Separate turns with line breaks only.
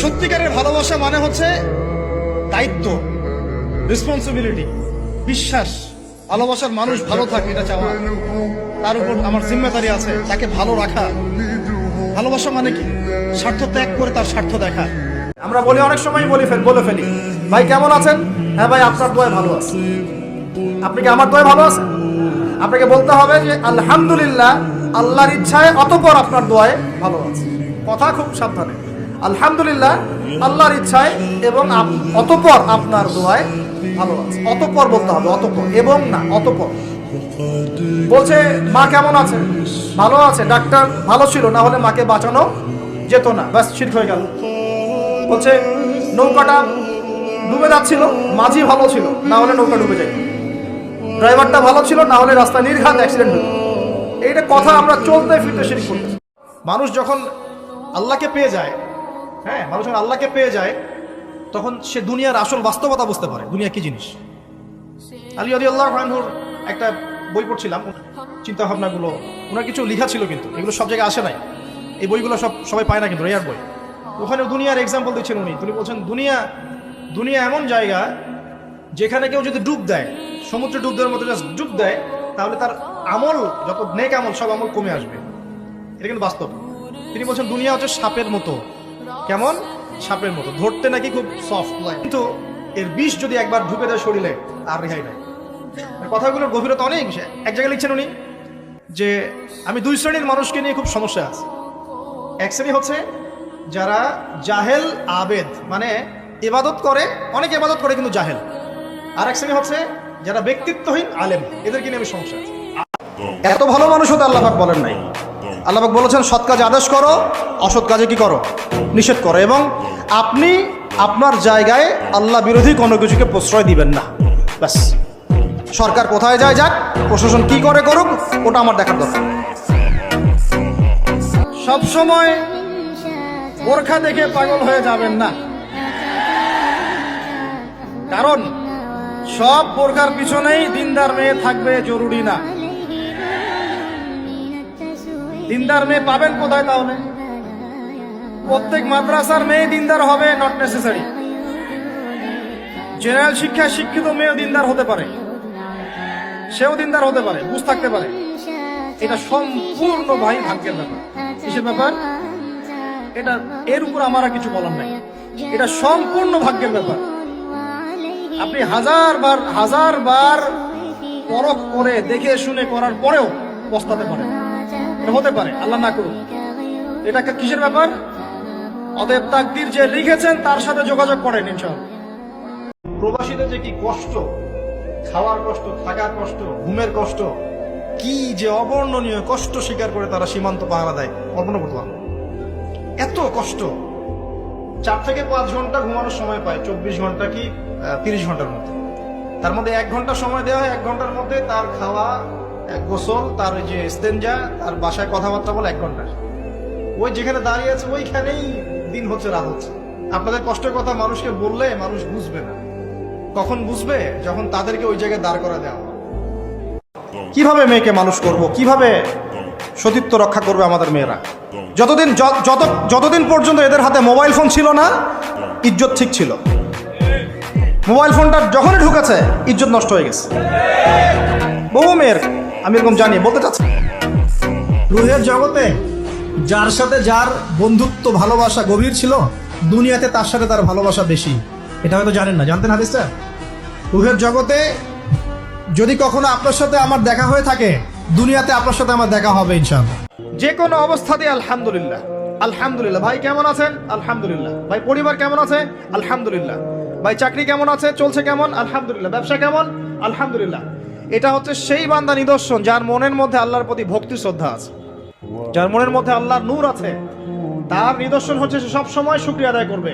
সত্যিকারের ভালোবাসা মানে হচ্ছে দায়িত্ব, রেসপন্সিবিলিটি, বিশ্বাস। ভালোবাসার মানুষ ভালো থাকে এটা চাওয়া, তার উপর আমার জিম্মেদারি আছে তাকে ভালো রাখা। ভালোবাসা মানে কি? স্বার্থ ত্যাগ করে তার স্বার্থ দেখা। আমরা বলি, অনেক সময় বলে ফেলি, ভাই কেমন আছেন? হ্যাঁ ভাই, আপনার দোয়ায় ভালো আছে। আপনি কি আমার দোয়ায় ভালো আছেন? আপনাকে বলতে হবে যে আলহামদুলিল্লাহ, আল্লাহর ইচ্ছায় অতঃপর আপনার দোয়ায় ভালো আছে। কথা খুব সাবধানে, আলহামদুলিল্লাহ আল্লাহর ইচ্ছায় এবং অতঃপর আপনার দোয়ায় ভালো আছে। অতঃপর বলতে হবে, অতঃপর এবং না, অতঃপর। বলছে মা কেমন আছে? ভালো আছে, ডাক্তার ভালো ছিল, না হলে মাকে বাঁচানো যেত না, ব্যাস শিরক হয়ে গেল। বলছে নৌকাটা ডুবে যাচ্ছিল, মাঝি ভালো ছিল, না হলে নৌকা ডুবে যায়। ড্রাইভারটা ভালো ছিল, না হলে রাস্তা নির্ঘাত অ্যাক্সিডেন্ট হতো। এইটা কথা আমরা চলতে ফিরতে শিরক করতেছি। মানুষ যখন আল্লাহকে পেয়ে যায়, হ্যাঁ, মানুষ যখন আল্লাহকে পেয়ে যায়, তখন সে দুনিয়ার আসল বাস্তবতা বুঝতে পারে, দুনিয়া কি জিনিস। আলী রাদিয়াল্লাহু আনহুর একটা বই পড়ছিলাম, চিন্তা ভাবনাগুলো, ওনার কিছু লেখা ছিল, কিন্তু এগুলো সব জায়গায় আসে নাই। এই বইগুলো সবাই পায় না, কিন্তু রেয়ার বই। ওখানে দুনিয়ার এক্সাম্পল দিচ্ছেন উনি বলছেন দুনিয়া এমন জায়গা যেখানে কেউ যদি ডুব দেয়, সমুদ্রে ডুব দেওয়ার মতো জাস্ট ডুব দেয়, তাহলে তার আমল, যত নেক আমল, সব আমল কমে আসবে। এটা কিন্তু বাস্তব। তিনি বলছেন দুনিয়া হচ্ছে সাপের মতো। কেমন? সাপের মতো, ধরতে নাকি খুব সফট লাগে, কিন্তু এর বিষ যদি একবার ঢুকে দেয় শরীরে, আর রেহাই নাই। কথাগুলোর গভীরতা অনেক। এক জায়গায় লিখছেন উনি যে আমি দুই শ্রেণীর মানুষকে নিয়ে খুব সমস্যা আছে। এক শ্রেণী হচ্ছে যারা জাহেল আবেদ, মানে ইবাদত করে, অনেক ইবাদত করে কিন্তু জাহেল। আর এক শ্রেণী হচ্ছে যারা ব্যক্তিত্বহীন আলেম, এদেরকে নিয়ে আমি সমস্যা আছে। এত ভালো মানুষ হতে আল্লাহ পাক বলেন নাই। আল্লাহ পাক বলেছেন সৎ কাজে আদেশ করো, অসৎ কাজে কি করো? নিষেধ করো। এবং আপনি আপনার জায়গায় আল্লাহ বিরোধী কোনো কিছুকে প্রশ্রয় দিবেন না। ব্যাস, সরকার কোথায় যায় যাক, প্রশাসন কি করে করুক, ওটা আমার দেখার দরকার। সবসময় বোরখা দেখে পাগল হয়ে যাবেন না, কারণ সব বোরখার পিছনেই দিনদার মেয়ে থাকবে জরুরি না। দিনদার মেয়ে পাবেন কোথায়? তাহলে প্রত্যেক মাদ্রাসার মেয়ে দিনদার হবে নট নেসেসারি। জেনারেল শিক্ষায় শিক্ষিত মেয়েও দিনদার হতে পারে, সেও দিনদার হতে পারে, বুঝ থাকতে পারে। এটা সম্পূর্ণ ভাগ্যের ব্যাপার। কিসের ব্যাপার এটা? এর উপর আমার আর কিছু বলার নাই। এটা সম্পূর্ণ ভাগ্যের ব্যাপার। আপনি হাজার বার পরখ করে দেখে শুনে করার পরেও পস্তাতে পারেন, এটা হতে পারে, আল্লাহ না করুন। এটা কিসের ব্যাপার? অতএব তাকদীর যে লিখেছেন তার সাথে যোগাযোগ করেন ইনশাআল্লাহ। প্রবাসীদের যে কি কষ্ট, খাওয়ার কষ্ট, থাকার কষ্ট, ঘুমের কষ্ট, কি যে অবর্ণনীয় কষ্ট স্বীকার করে তারা সীমান্ত পাহারা দেয়, কল্পনা করতে পারবো। এত কষ্ট। 4 থেকে 5 ঘন্টা ঘুমানোর সময় পায়, 24 ঘন্টা কি 30 ঘন্টার মধ্যে। তার মধ্যে 1 ঘন্টা সময় দেওয়া হয়, 1 ঘন্টার মধ্যে তার খাওয়া, গোসল, তার ওই যে ইস্তেঞ্জা, তার বাসায় কথাবার্তা বলে 1 ঘন্টা। ওই যেখানে দাঁড়িয়ে আছে ওইখানেই দিন হচ্ছে রাত হচ্ছে। আপনাদের কষ্টের কথা মানুষকে বললে মানুষ বুঝবে না। কখন বুঝবে? যখন তাদেরকে ওই জায়গায় দাঁড় করা দেওয়া। কিভাবে মেয়েকে মানুষ করব, কিভাবে সতীত্ব রক্ষা করবে আমাদের মেয়েরা? যতদিন পর্যন্ত এদের হাতে মোবাইল ফোন ছিল না, ইজ্জত ঠিক ছিল। মোবাইল ফোনটা যখনই ঢুকেছে, ইজ্জত নষ্ট হয়ে গেছে। বহু মেয়ের আমি এরকম জানি, বলতে চাচ্ছি। রুহের জগতে যার সাথে যার বন্ধুত্ব, ভালোবাসা গভীর ছিল, দুনিয়াতে তার সাথে তার ভালোবাসা বেশি। এটা হয়তো জানেন না, জানতেন হাদিসটা? রুহের জগতে যদি কখনো আপনার সাথে আমার দেখা হয়ে থাকে, দুনিয়াতে আপনার সাথে আমার দেখা হবে ইনশাআল্লাহ। যে কোনো অবস্থাতে আলহামদুলিল্লাহ, আলহামদুলিল্লাহ। ভাই কেমন আছেন? আলহামদুলিল্লাহ। ভাই পরিবার কেমন আছে? আলহামদুলিল্লাহ। ভাই চাকরি কেমন আছে, চলছে কেমন? আলহামদুলিল্লাহ। ব্যবসা কেমন? আলহামদুলিল্লাহ। এটা হচ্ছে সেই বান্দা নিদর্শন যার মনের মধ্যে আল্লাহর প্রতি ভক্তি শ্রদ্ধা আছে, যার মনের মধ্যে আল্লাহর নূর আছে। তার নিদর্শন হচ্ছে সে সব সময় শুকরিয়া আদায় করবে।